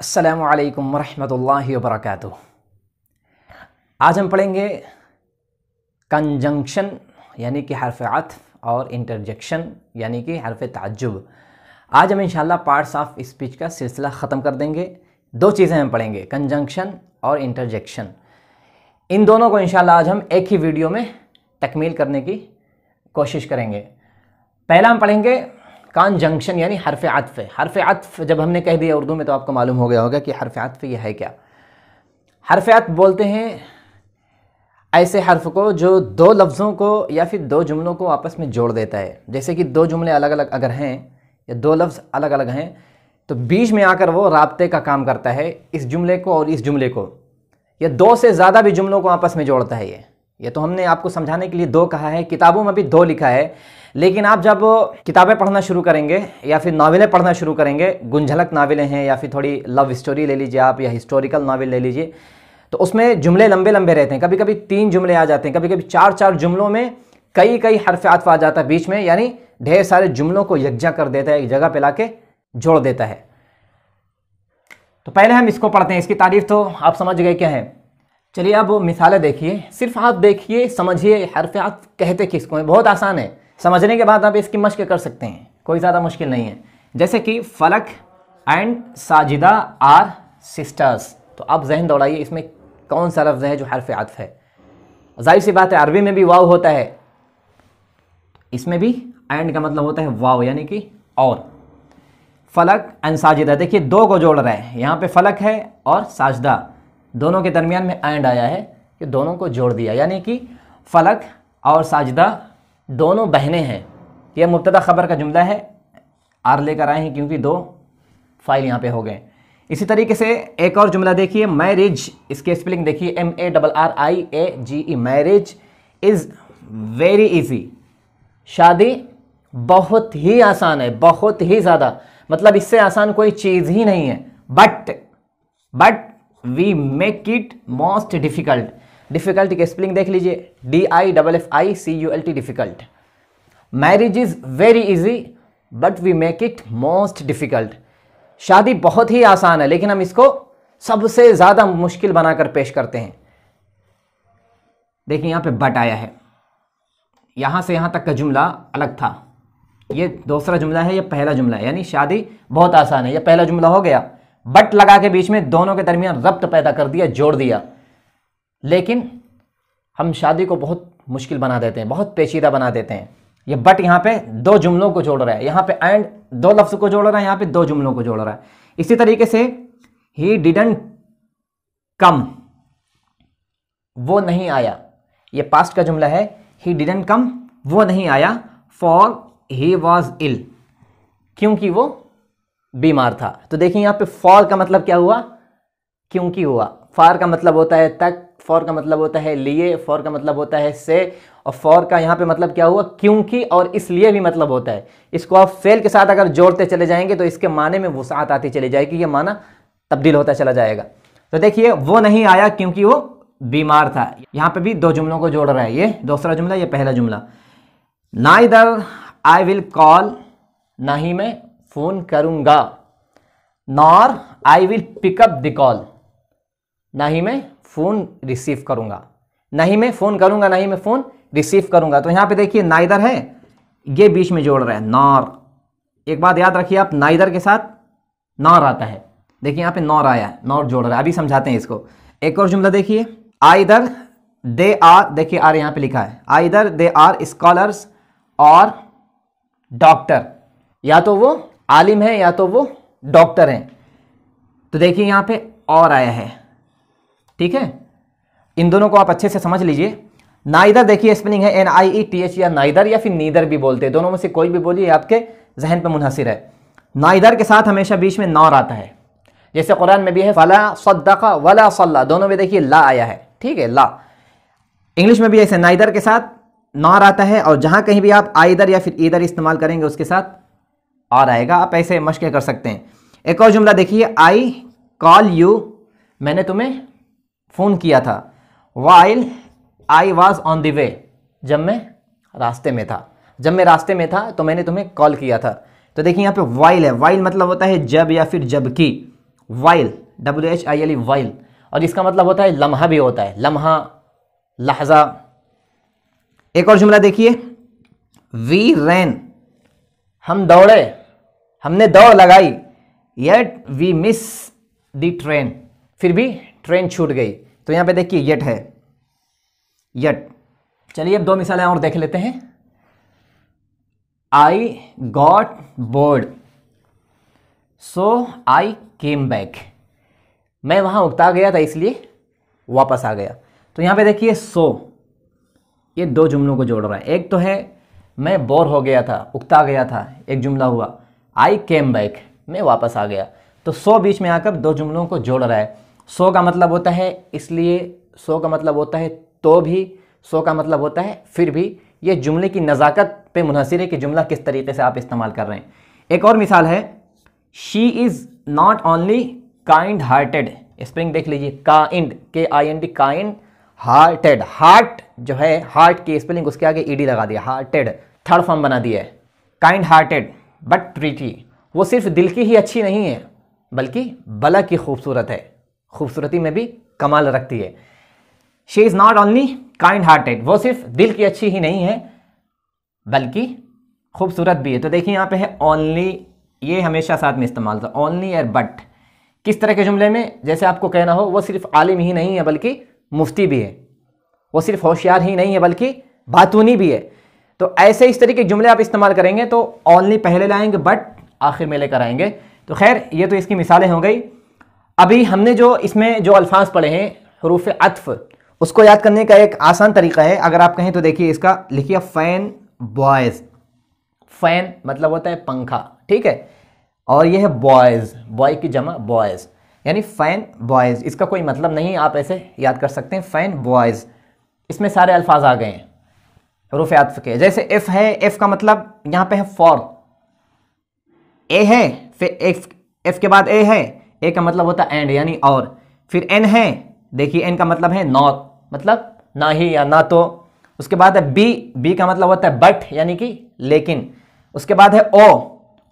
अस्सलामु अलैकुम वरहमतुल्लाहि वबरकातुह। आज हम पढ़ेंगे कंजंक्शन यानी कि हर्फ अत्फ़ और इंटरजेक्शन यानी कि हर्फ ताज्जुब। आज हम इंशाल्लाह पार्ट्स ऑफ स्पीच का सिलसिला ख़त्म कर देंगे। दो चीज़ें हम पढ़ेंगे, कंजंक्शन और इंटरजेक्शन। इन दोनों को इंशाल्लाह आज हम एक ही वीडियो में तकमील करने की कोशिश करेंगे। पहला हम पढ़ेंगे कंजंक्शन यानी हर्फ अत्फ़। हर्फ अत्फ़ जब हमने कह दिया उर्दू में तो आपको मालूम हो गया होगा कि हर्फ अत्फ़ ये है क्या। हर्फ अत्फ़ बोलते हैं ऐसे हर्फ को जो दो लफ्ज़ों को या फिर दो जुमलों को आपस में जोड़ देता है। जैसे कि दो जुमले अलग अलग अगर हैं या दो लफ्ज़ अलग अलग हैं तो बीच में आकर वो राब्ते का काम करता है इस जुमले को और इस जुमले को, या दो से ज़्यादा भी जुमलों को आपस में जोड़ता है। ये तो हमने आपको समझाने के लिए दो कहा है, किताबों में भी दो लिखा है, लेकिन आप जब किताबें पढ़ना शुरू करेंगे या फिर नावलें पढ़ना शुरू करेंगे, गुंझलक नावलें हैं या फिर थोड़ी लव स्टोरी ले लीजिए आप या हिस्टोरिकल नावल ले लीजिए, तो उसमें जुमले लंबे लंबे रहते हैं। कभी कभी 3 जुमले आ जाते हैं, कभी कभी 4 जुमलों में कई हर्फ अत्फ़ आ जाता है बीच में, यानी ढेर सारे जुमलों को यकजा कर देता है, एक जगह पे लाके जोड़ देता है। तो पहले हम इसको पढ़ते हैं। इसकी तारीफ तो आप समझ गए क्या है। चलिए अब मिसालें देखिए, सिर्फ आप देखिए समझिए हर्फ अत्फ़ कहते किसको हैं। बहुत आसान है, समझने के बाद आप इसकी मश्क कर सकते हैं, कोई ज़्यादा मुश्किल नहीं है। जैसे कि फलक एंड साजिदा आर सिस्टर्स। तो आप जहन दौड़ाइए इसमें कौन सा लफ्ज़ है जो हर्फ अत्फ़ है। जाहिर सी बात है अरबी में भी वाव होता है, इसमें भी एंड का मतलब होता है वाव यानी कि और। फलक एंड साजिदा, देखिए दो को जोड़ रहा है, यहाँ पे फलक है और साजिदा, दोनों के दरमियान में एंड आया है कि दोनों को जोड़ दिया, यानी कि फलक और साजिदा दोनों बहनें हैं। यह मुब्तदा ख़बर का जुमला है, आर लेकर आए हैं क्योंकि दो फाइल यहाँ पे हो गए। इसी तरीके से एक और जुमला देखिए, मैरिज, इसके स्पेलिंग देखिए MARRIAGE। Marriage is very easy, शादी बहुत ही आसान है, बहुत ही ज़्यादा, मतलब इससे आसान कोई चीज़ ही नहीं है। But we make it most difficult. Difficult की स्पेलिंग देख लीजिए DIFFICULT, difficult. Marriage is very easy but we make it most difficult. शादी बहुत ही आसान है लेकिन हम इसको सबसे ज़्यादा मुश्किल बनाकर पेश करते हैं। देखिए यहाँ पे बट आया है, यहाँ से यहाँ तक का जुमला अलग था, ये दूसरा जुमला है, ये पहला जुमला है, यानी शादी बहुत आसान है, ये पहला जुमला हो गया। बट लगा के बीच में दोनों के दरमियान रब्त पैदा कर दिया, जोड़ दिया, लेकिन हम शादी को बहुत मुश्किल बना देते हैं, बहुत पेचीदा बना देते हैं। ये बट यहाँ पे दो जुमलों को जोड़ रहा है, यहाँ पे एंड दो लफ्ज़ को जोड़ रहा है, यहाँ पे दो जुमलों को जोड़ रहा है। इसी तरीके से ही डिडंट कम, वो नहीं आया, ये पास्ट का जुमला है। ही डिडंट कम, वो नहीं आया। फॉर ही वॉज इल, क्योंकि वो बीमार था। तो देखिए यहाँ पे फॉर का मतलब क्या हुआ, क्योंकि हुआ। फार का मतलब होता है तक, फॉर का मतलब होता है लिए, फॉर का मतलब होता है से, और फॉर का यहाँ पे मतलब क्या हुआ, क्योंकि और इसलिए भी मतलब होता है। इसको आप फेल के साथ अगर जोड़ते चले जाएंगे तो इसके माने में वुसाअत आती चली जाएगी, ये माना तब्दील होता चला जाएगा। तो देखिए वो नहीं आया क्योंकि वो बीमार था, यहाँ पे भी दो जुमलों को जोड़ रहा है, ये दूसरा जुमला, ये पहला जुमला। नाइदर आई विल कॉल, ना ही मैं फ़ोन करूँगा, nor I will pick up the call, ना ही मैं फ़ोन रिसीव करूँगा, ना ही मैं फ़ोन करूँगा, ना ही मैं फ़ोन रिसीव करूँगा। तो यहाँ पे देखिए नाइदर है, ये बीच में जोड़ रहा है नॉर। एक बात याद रखिए आप, नाइदर के साथ नॉर आता है, देखिए यहाँ पे नॉर आया है, नॉर जोड़ रहा है। अभी समझाते हैं इसको। एक और जुमला देखिए, आइदर दे आर, देखिए आर यहाँ पे लिखा है, आइदर दे आर स्कॉलर्स और डॉक्टर, या तो वो आलिम है या तो वो डॉक्टर हैं। तो देखिए यहाँ पे और आया है, ठीक है। इन दोनों को आप अच्छे से समझ लीजिए। नाइदर देखिए स्पेलिंग है NIETH, या नाइदर या फिर नीदर भी बोलते हैं, दोनों में से कोई भी बोलिए, आपके जहन पे मुनहसिर है। नाइदर के साथ हमेशा बीच में नौर आता है, जैसे कुरान में भी है फला सद्दक़ा वला सल्ला, दोनों में देखिए ला आया है, ठीक है, ला। इंग्लिश में भी ऐसे नाइदर के साथ नौर आता है, और जहाँ कहीं भी आप आइदर या फिर ईदर इस्तेमाल करेंगे उसके साथ और आएगा। आप ऐसे मशक़ कर सकते हैं। एक और जुमला देखिए, आई कॉल यू, मैंने तुम्हें फ़ोन किया था, while I was on the way, जब मैं रास्ते में था, जब मैं रास्ते में था तो मैंने तुम्हें कॉल किया था। तो देखिए यहाँ पे वाइल है, वाइल मतलब होता है जब या फिर जबकि, वाइल, WHILE वाइल, और इसका मतलब होता है लम्हा भी होता है, लम्हा, लहजा। एक और जुमला देखिए, वी रैन, हम दौड़े, हमने दौड़ लगाई, yet we miss the train, फिर भी ट्रेन छूट गई। तो यहां पे देखिए येट है, येट। चलिए अब 2 मिसालें और देख लेते हैं। I got bored so I came back, मैं वहां उकता गया था इसलिए वापस आ गया। तो यहां पे देखिए सो, ये 2 जुमलों को जोड़ रहा है। एक तो है मैं बोर हो गया था, उकता गया था, एक जुमला हुआ। आई केम बैक, मैं वापस आ गया। तो सो बीच में आकर 2 जुमलों को जोड़ रहा है। सो का मतलब होता है इसलिए, सो का मतलब होता है तो भी, सो का मतलब होता है फिर भी। ये जुमले की नज़ाकत पे मुनहसिर है कि जुमला किस तरीके से आप इस्तेमाल कर रहे हैं। एक और मिसाल है, she is not only kind hearted, spelling देख लीजिए, kind, KIND, kind, hearted, heart जो है, हार्ट की स्पेलिंग उसके आगे ED लगा दिया, हार्टेड, थर्ड फॉर्म बना दिया है, काइंड हार्टेड बट प्रीटी, वो सिर्फ दिल की ही अच्छी नहीं है बल्कि बला की खूबसूरत है, खूबसूरती में भी कमाल रखती है। She is not only kind hearted, वो सिर्फ दिल की अच्छी ही नहीं है बल्कि खूबसूरत भी है। तो देखिए यहाँ पे है ओनली, ये हमेशा साथ में इस्तेमाल था, ओनली और बट। किस तरह के जुमले में, जैसे आपको कहना हो वो सिर्फ आलिम ही नहीं है बल्कि मुफ्ती भी है, वो सिर्फ होशियार ही नहीं है बल्कि बातूनी भी है। तो ऐसे इस तरीके के जुमले आप इस्तेमाल करेंगे तो ओनली पहले लाएंगे, बट आखिर में लेकर आएंगे। तो खैर ये तो इसकी मिसालें हो गई। अभी हमने जो इसमें जो अल्फाज पढ़े हैं हरूफ अत्फ, उसको याद करने का एक आसान तरीका है। अगर आप कहें तो देखिए, इसका लिखिए फैन बॉयज़, फैन मतलब होता है पंखा, ठीक है, और ये है बॉयज़, बॉय की जमा बॉयज़, यानी फैन बॉयज़। इसका कोई मतलब नहीं, आप ऐसे याद कर सकते हैं, फैन बॉयज़। इसमें सारे अल्फाज आ गए हैं हरूफ अत्फ के। जैसे एफ है, एफ का मतलब यहाँ पे है फॉर, ए है, फिर एफ के बाद ए है, ए का मतलब होता है एंड यानी और, फिर एन है, देखिए एन का मतलब है नॉट, मतलब ना ही या ना तो। उसके बाद है बी, बी का मतलब होता है बट यानी कि लेकिन। उसके बाद है ओ,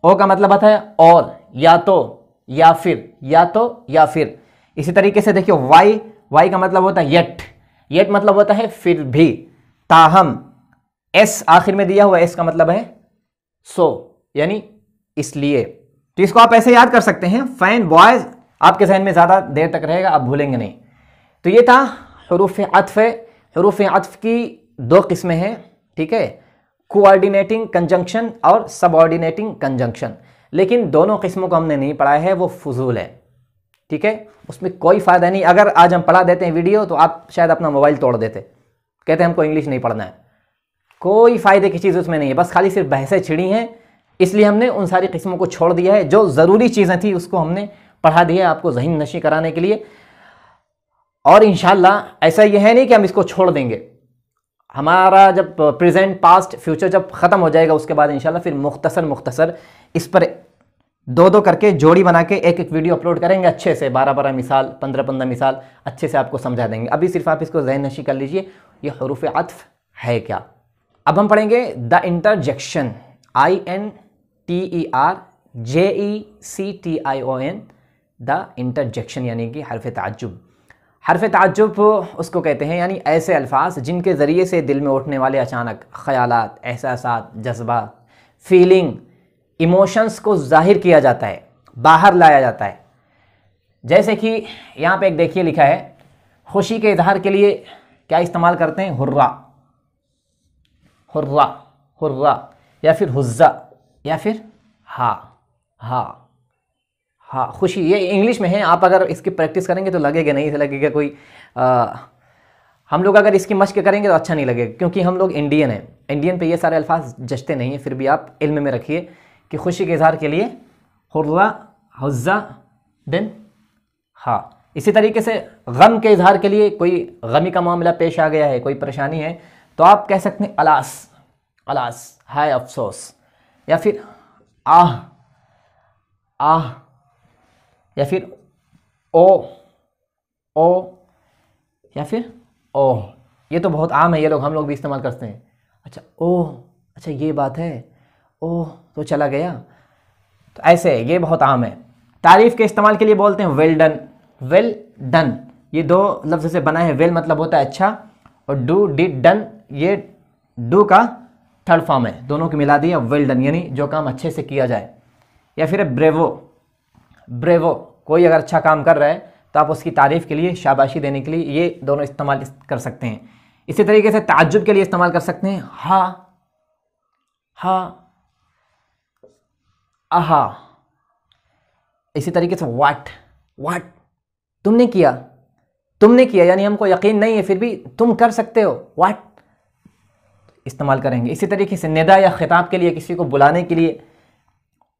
ओ का मतलब होता है और, या तो या फिर, या तो या फिर। इसी तरीके से देखिए वाई, वाई का मतलब होता है येट, येट मतलब होता है फिर भी, ताहम। एस आखिर में दिया हुआ, एस का मतलब है सो यानी इसलिए। तो इसको आप ऐसे याद कर सकते हैं, फैन बॉयज, आपके जहन में ज़्यादा देर तक रहेगा, आप भूलेंगे नहीं। तो ये था हरूफ अत्फ। हरूफ अत्फ की 2 किस्में हैं, ठीक है, कोऑर्डिनेटिंग कंजंक्शन और सबऑर्डिनेटिंग कंजंक्शन। लेकिन दोनों किस्मों को हमने नहीं पढ़ा है, वो फजूल है, ठीक है, उसमें कोई फ़ायदा नहीं। अगर आज हम पढ़ा देते हैं वीडियो तो आप शायद अपना मोबाइल तोड़ देते, कहते हैं हमको इंग्लिश नहीं पढ़ना है। कोई फ़ायदे की चीज़ उसमें नहीं है, बस खाली सिर्फ बहसें छिड़ी हैं। इसलिए हमने उन सारी किस्मों को छोड़ दिया है, जो ज़रूरी चीज़ें थी उसको हमने पढ़ा दिया आपको ज़हन नशी कराने के लिए। और इंशाल्लाह ऐसा ये है नहीं कि हम इसको छोड़ देंगे। हमारा जब प्रेजेंट पास्ट फ्यूचर जब ख़त्म हो जाएगा उसके बाद इंशाल्लाह फिर मुख्तसर इस पर 2-2 करके जोड़ी बना के एक वीडियो अपलोड करेंगे अच्छे से, 12-12 मिसाल, 15-15 मिसाल अच्छे से आपको समझा देंगे। अभी सिर्फ आप इसको ज़हन नशी कर लीजिए, ये हरूफ अत्फ है क्या। अब हम पढ़ेंगे the interjection, INTERJECTION, the interjection यानी कि हर्फ ताज्जुब। हर्फ ताज्जुब उसको कहते हैं यानी ऐसे अल्फाज जिनके ज़रिए से दिल में उठने वाले अचानक ख़यालात, एहसासात, जज्बात, फीलिंग, इमोशंस को ज़ाहिर किया जाता है, बाहर लाया जाता है। जैसे कि यहाँ पे एक देखिए लिखा है, खुशी के इजहार के लिए क्या इस्तेमाल करते हैं, हुर्रा, हुर्रा, हुर्रा, या फिर हुज्जा, या फिर हा, हा, हा, खुशी। ये इंग्लिश में है, आप अगर इसकी प्रैक्टिस करेंगे तो लगेगा नहीं, लगेगा कोई हम लोग अगर इसकी मश्क करेंगे तो अच्छा नहीं लगेगा, क्योंकि हम लोग इंडियन हैं, इंडियन पे ये सारे अल्फाज जचते नहीं हैं। फिर भी आप इल्म में रखिए कि खुशी के इजहार के लिए हुर्रा, हुज्जा, देन हा। इसी तरीके से गम के इजहार के लिए कोई गमी का मामला पेश आ गया है, कोई परेशानी है, तो आप कह सकते हैं अलास, अलास, हाय अफसोस, या फिर आह, आह, या फिर ओ, ओ, या फिर ओह। ये तो बहुत आम है, ये लोग हम लोग भी इस्तेमाल करते हैं। अच्छा ओह, अच्छा ये बात है, ओह तो चला गया, तो ऐसे ये बहुत आम है। तारीफ के इस्तेमाल के लिए बोलते हैं वेल डन, वेल डन। ये दो लफ्ज़ से बना है। वेल मतलब होता है अच्छा, और डू डिड डन ये डू का थर्ड फॉर्म है, दोनों को मिला दिया वेल डन, यानी जो काम अच्छे से किया जाए। या फिर ब्रेवो, ब्रेवो कोई अगर अच्छा काम कर रहा है तो आप उसकी तारीफ़ के लिए, शाबाशी देने के लिए ये दोनों इस्तेमाल कर सकते हैं। इसी तरीके से ताज्जुब के लिए इस्तेमाल कर सकते हैं हा, हा, आहा। इसी तरीके से वाट, वाट तुमने किया, तुमने किया यानी हमको यकीन नहीं है फिर भी तुम कर सकते हो, वाट इस्तेमाल करेंगे। इसी तरीके से निदा या खिताब के लिए, किसी को बुलाने के लिए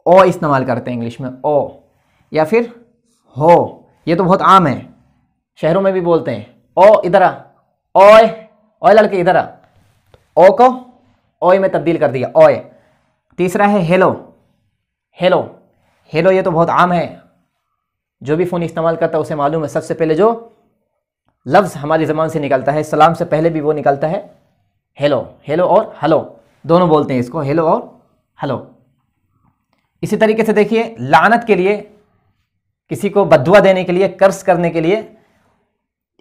ओ इस्तेमाल करते हैं इंग्लिश में, ओ। या फिर हो, ये तो बहुत आम है, शहरों में भी बोलते हैं ओ इधर आ, ओए ओए लड़के इधर आ, ओ को ओए में तब्दील कर दिया, ओए। तीसरा है हेलो, हेलो, हेलो ये तो बहुत आम है, जो भी फ़ोन इस्तेमाल करता है उसे मालूम है सबसे पहले जो लफ्ज़ हमारी ज़बान से निकलता है, सलाम से पहले भी वो निकलता है हेलो। हेलो और हेलो दोनों बोलते हैं इसको, हेलो और हेलो। इसी तरीके से देखिए लानत के लिए, किसी को बद्दुआ देने के लिए, कर्स करने के लिए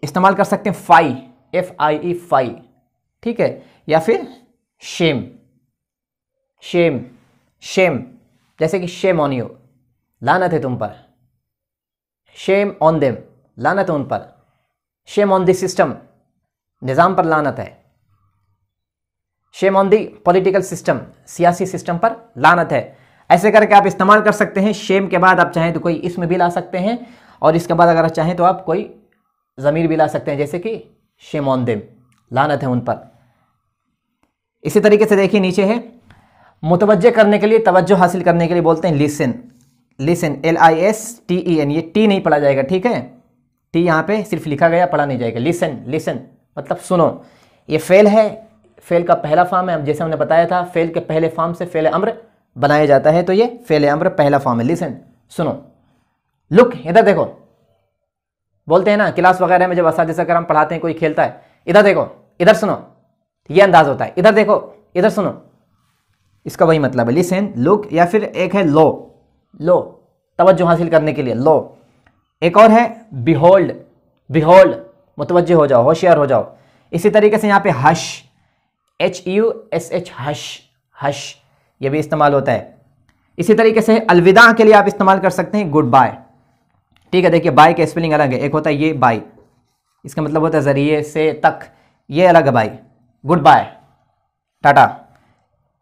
इस्तेमाल कर सकते हैं फाई, FIE फाई, ठीक है। या फिर शेम, शेम, शेम जैसे कि शेम ऑन यू, लानत है तुम पर, शेम ऑन देम लानत है उन पर, शेम ऑन द सिस्टम निज़ाम पर लानत है, shame on the political system सियासी सिस्टम पर लानत है। ऐसे करके आप इस्तेमाल कर सकते हैं। शेम के बाद आप चाहें तो कोई इसम भी ला सकते हैं, और इसके बाद अगर चाहें तो आप कोई ज़मीर भी ला सकते हैं, जैसे कि शेम ऑन देम लानत है उन पर। इसी तरीके से देखिए नीचे है मुतवज्जे करने के लिए, तवज्जो हासिल करने के लिए बोलते हैं लिसन, लिसन LISTEN, ये टी नहीं पढ़ा जाएगा, ठीक है। टी यहाँ पे सिर्फ लिखा गया, पढ़ा नहीं जाएगा। लिसन, लिसन मतलब सुनो। ये फेल है, फेल का पहला फॉर्म है, जैसे हमने बताया था फेल के पहले फॉर्म से फेल अम्र बनाया जाता है, तो ये फेल अम्र पहला फॉर्म है। लिसन सुनो। लुक इधर देखो, बोलते हैं ना क्लास वगैरह में जब असातिज़ा करम पढ़ाते हैं, कोई खेलता है इधर देखो, इधर सुनो, ये अंदाज होता है, इधर देखो, इधर सुनो, इसका वही मतलब है लिसन, लुक। या फिर एक है लो, लो तवज्जो हासिल करने के लिए लो। एक और है बिहोल्ड, बिहोल्ड मुतवज्जे हो जाओ, होशियार हो जाओ। इसी तरीके से यहाँ पे हश, HUSH हश, हश ये भी इस्तेमाल होता है। इसी तरीके से अलविदा के लिए आप इस्तेमाल कर सकते हैं गुड बाय, ठीक है। देखिए बाय का स्पेलिंग अलग है, एक होता है ये बाय, इसका मतलब होता है ज़रिए से तक, ये अलग है बाय, गुड बाय टाटा।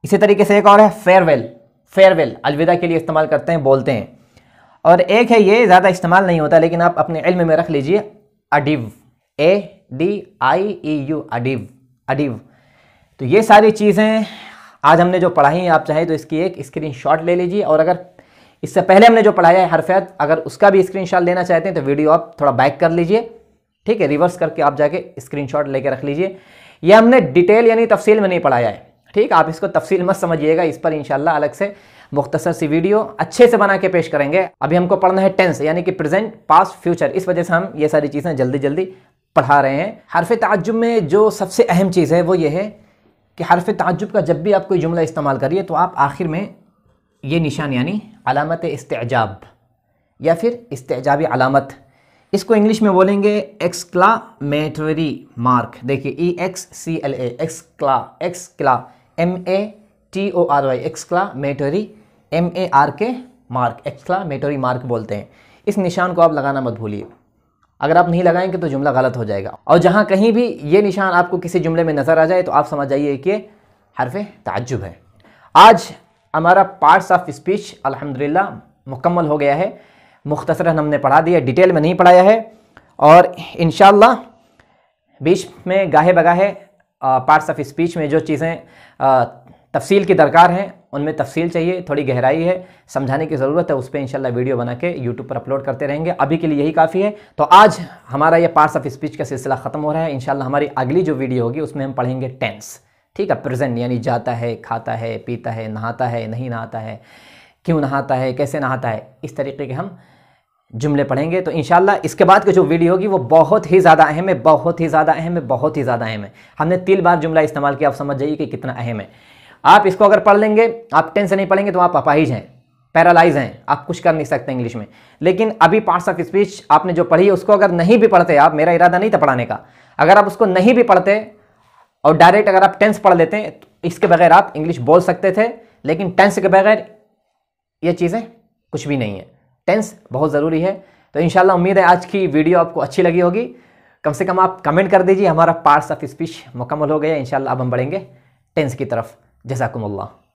इसी तरीके से एक और है फेयरवेल, फेयरवेल अलविदा के लिए इस्तेमाल करते हैं, बोलते हैं। और एक है ये ज़्यादा इस्तेमाल नहीं होता, लेकिन आप अपने इल्म में रख लीजिए, अडिव, ADIEU अडिव, अडिव। तो ये सारी चीज़ें आज हमने जो पढ़ाई है, आप चाहे तो इसकी एक स्क्रीनशॉट ले लीजिए, और अगर इससे पहले हमने जो पढ़ाया है हरफियत, अगर उसका भी स्क्रीनशॉट लेना चाहते हैं तो वीडियो आप थोड़ा बैक कर लीजिए, ठीक है, रिवर्स करके आप जाके स्क्रीनशॉट लेके रख लीजिए। ये हमने डिटेल यानी तफसील में नहीं पढ़ाया है, ठीक, आप इसको तफसील मत समझिएगा, इस पर इंशाल्लाह अलग से मुख्तसर सी वीडियो अच्छे से बना के पेश करेंगे। अभी हमको पढ़ना है टेंस यानी कि प्रेजेंट, पास्ट, फ्यूचर, इस वजह से हम ये सारी चीज़ें जल्दी जल्दी पढ़ा रहे हैं। हरफ ताज्जुब में जो सबसे अहम चीज़ है वो ये है कि हरफ ताज्जुब का जब भी आप कोई जुमला इस्तेमाल करिए तो आप आखिर में ये निशान यानी अलामत इस्तेजाब या फिर इस्तेजाबी अलामत, इसको इंग्लिश में बोलेंगे एक्सक्लामेटरी मार्क। देखिए EXCLA एक्सक्ला MATORY exclamatory MARK mark, exclamatory mark बोलते हैं। इस निशान को आप लगाना मत भूलिए, अगर आप नहीं लगाएंगे तो जुमला गलत हो जाएगा। और जहाँ कहीं भी ये निशान आपको किसी जुमले में नज़र आ जाए तो आप समझ जाइए कि हरफ ताज्जुब है। आज हमारा पार्ट्स ऑफ स्पीच अल्हम्दुलिल्लाह मुकम्मल हो गया है, मुख्तसरन हमने पढ़ा दिया, डिटेल में नहीं पढ़ाया है। और इंशाअल्लाह बीच में गाहे बगाहे पार्ट्स ऑफ स्पीच में जो चीज़ें तफसील की दरकार हैं उनमें तफसील चाहिए, थोड़ी गहराई है, समझाने की ज़रूरत है, उस पर इंशाल्लाह वीडियो बना के यूट्यूब पर अपलोड करते रहेंगे। अभी के लिए यही काफ़ी है। तो आज हमारा ये पार्ट्स ऑफ स्पीच का सिलसिला ख़त्म हो रहा है। इंशाल्लाह हमारी अगली जो वीडियो होगी उसमें हम पढ़ेंगे टेंस, ठीक है, प्रेजेंट यानी जाता है, खाता है, पीता है, नहाता है, नहीं नहाता है, क्यों नहाता है, कैसे नहाता है, इस तरीके के हम जुमले पढ़ेंगे। तो इंशाल्लाह इसके बाद की जो वीडियो होगी वो बहुत ही ज़्यादा अहम है, बहुत ही ज़्यादा अहम है, बहुत ही ज़्यादा अहम है। हमने 3 बार जुमला इस्तेमाल किया, आप समझ जाइए कि कितना अहम है। आप इसको अगर पढ़ लेंगे, आप टेंस से नहीं पढ़ेंगे तो आप अपाहिज हैं। पैरालाइज हैं, आप कुछ कर नहीं सकते इंग्लिश में। लेकिन अभी पार्ट्स ऑफ स्पीच आपने जो पढ़ी है उसको अगर नहीं भी पढ़ते आप, मेरा इरादा नहीं था पढ़ाने का, अगर आप उसको नहीं भी पढ़ते और डायरेक्ट अगर आप टेंस पढ़ लेते हैं तो इसके बगैर आप इंग्लिश बोल सकते थे। लेकिन टेंस के बगैर ये चीज़ें कुछ भी नहीं है, टेंस बहुत ज़रूरी है। तो इंशाल्लाह उम्मीद है आज की वीडियो आपको अच्छी लगी होगी। कम से कम आप कमेंट कर दीजिए, हमारा पार्ट्स ऑफ स्पीच मुकम्मल हो गया। इंशाल्लाह अब हम बढ़ेंगे टेंस की तरफ। जज़ाकुमुल्लाह।